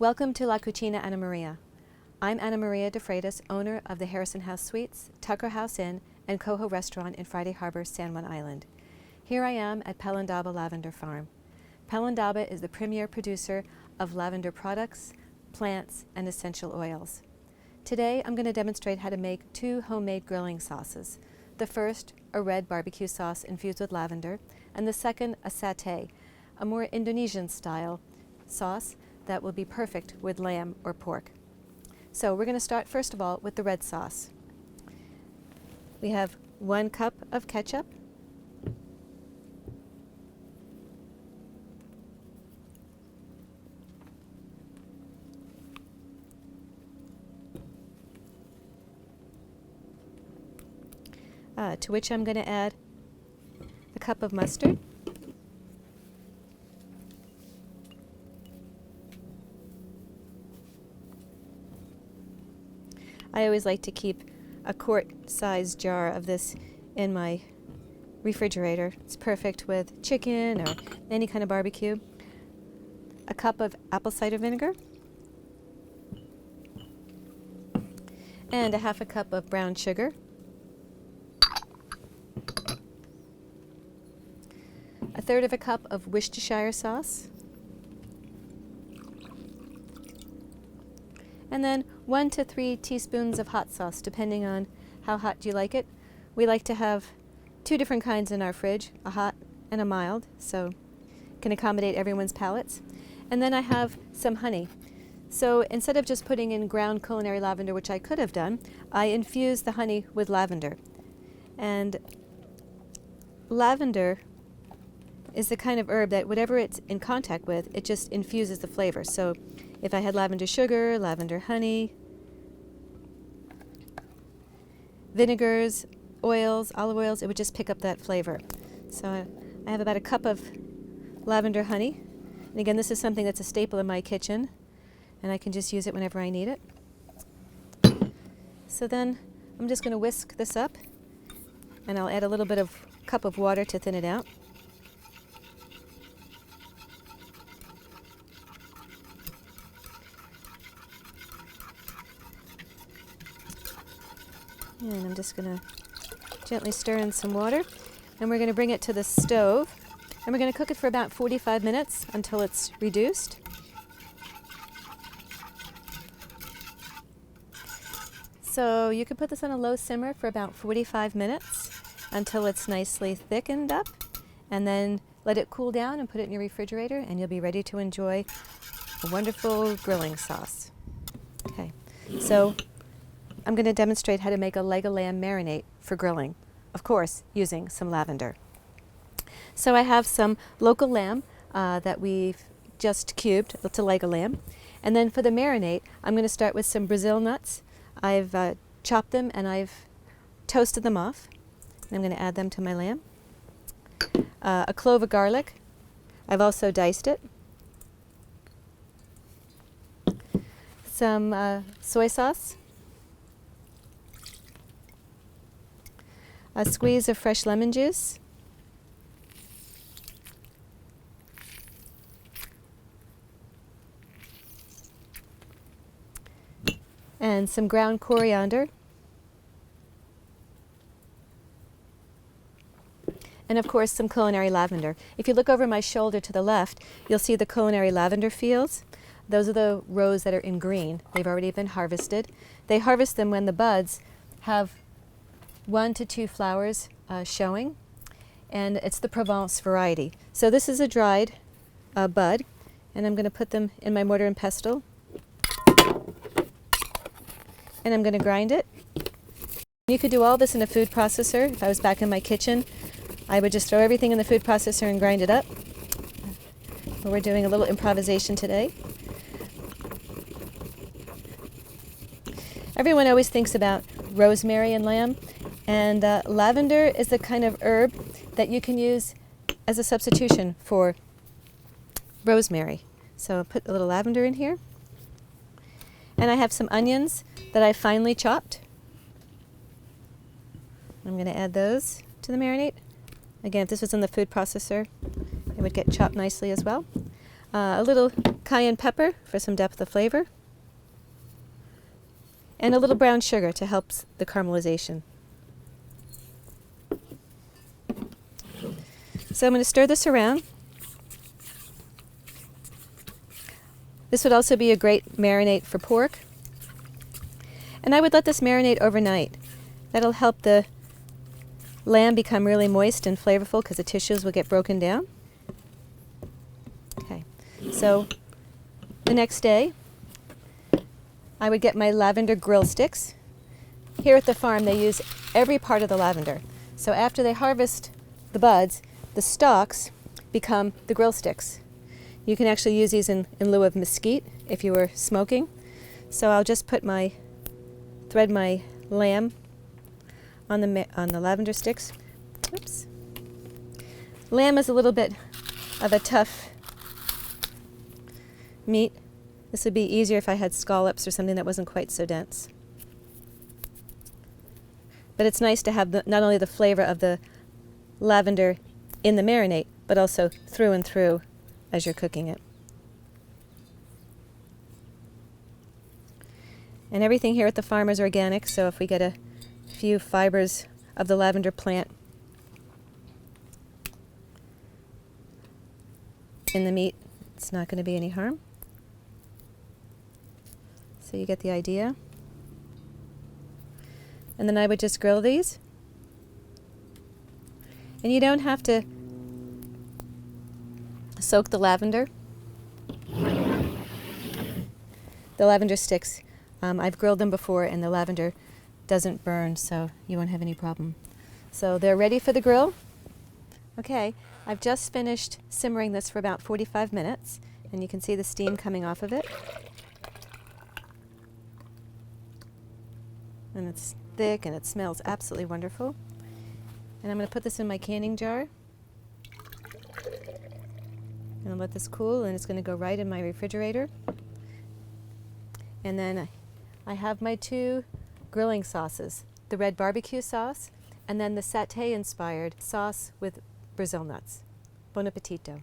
Welcome to La Cucina Anna Maria. I'm Anna Maria de Freitas, owner of the Harrison House Suites, Tucker House Inn, and Coho Restaurant in Friday Harbor, San Juan Island. Here I am at Pelindaba Lavender Farm. Pelindaba is the premier producer of lavender products, plants, and essential oils. Today I'm going to demonstrate how to make two homemade grilling sauces. The first, a red barbecue sauce infused with lavender, and the second, a satay, a more Indonesian style sauce that will be perfect with lamb or pork. So we're going to start first of all with the red sauce. We have 1 cup of ketchup, to which I'm going to add a cup of mustard, I always like to keep a quart-sized jar of this in my refrigerator. It's perfect with chicken or any kind of barbecue. A cup of apple cider vinegar, and a half a cup of brown sugar, a third of a cup of Worcestershire sauce, and then 1 to 3 teaspoons of hot sauce, depending on how hot you like it. We like to have 2 different kinds in our fridge, a hot and a mild, so it can accommodate everyone's palates. And then I have some honey. So instead of just putting in ground culinary lavender, which I could have done, I infused the honey with lavender. And lavender is the kind of herb that whatever it's in contact with, it just infuses the flavor. So if I had lavender sugar, lavender honey, vinegars, oils, olive oils, it would just pick up that flavor. So I have about a cup of lavender honey. And again, this is something that's a staple in my kitchen, and I can just use it whenever I need it. So then I'm just going to whisk this up, and I'll add a little bit of cup of water to thin it out. And I'm just going to gently stir in some water, and we're going to bring it to the stove, and we're going to cook it for about 45 minutes until it's reduced. So you can put this on a low simmer for about 45 minutes until it's nicely thickened up, and then let it cool down and put it in your refrigerator, and you'll be ready to enjoy a wonderful grilling sauce. Okay, so I'm going to demonstrate how to make a leg of lamb marinade for grilling, of course, using some lavender. So I have some local lamb that we've just cubed. It's a leg of lamb. And then for the marinade, I'm going to start with some Brazil nuts. I've chopped them and I've toasted them off. And I'm going to add them to my lamb. A clove of garlic. I've also diced it. Some soy sauce. A squeeze of fresh lemon juice, and some ground coriander, and of course some culinary lavender. If you look over my shoulder to the left, you'll see the culinary lavender fields. Those are the rows that are in green. They've already been harvested. They harvest them when the buds have 1 to 2 flowers showing, and it's the Provence variety. So this is a dried bud, and I'm going to put them in my mortar and pestle, and I'm going to grind it. You could do all this in a food processor. If I was back in my kitchen, I would just throw everything in the food processor and grind it up. But we're doing a little improvisation today. Everyone always thinks about rosemary and lamb. And lavender is the kind of herb that you can use as a substitution for rosemary. So I'll put a little lavender in here. And I have some onions that I finely chopped. I'm going to add those to the marinade. Again, if this was in the food processor, it would get chopped nicely as well. a little cayenne pepper for some depth of flavor, and a little brown sugar to help the caramelization. So I'm going to stir this around. This would also be a great marinade for pork. And I would let this marinate overnight. That'll help the lamb become really moist and flavorful because the tissues will get broken down. Okay, so the next day I would get my lavender grill sticks. Here at the farm they use every part of the lavender. So after they harvest the buds, the stalks become the grill sticks. You can actually use these in lieu of mesquite if you were smoking. So I'll just thread my lamb on the lavender sticks. Oops. Lamb is a little bit of a tough meat. This would be easier if I had scallops or something that wasn't quite so dense. But it's nice to have not only the flavor of the lavender in the marinade, but also through and through as you're cooking it. And everything here at the farm is organic, so if we get a few fibers of the lavender plant in the meat, it's not going to be any harm. So you get the idea. And then I would just grill these. And you don't have to soak the lavender. The lavender sticks, I've grilled them before and the lavender doesn't burn, so you won't have any problem. So they're ready for the grill. Okay, I've just finished simmering this for about 45 minutes and you can see the steam coming off of it. And it's thick and it smells absolutely wonderful. And I'm going to put this in my canning jar. And I'll let this cool, and it's going to go right in my refrigerator. And then I have my two grilling sauces, the red barbecue sauce, and then the satay-inspired sauce with Brazil nuts. Buon appetito.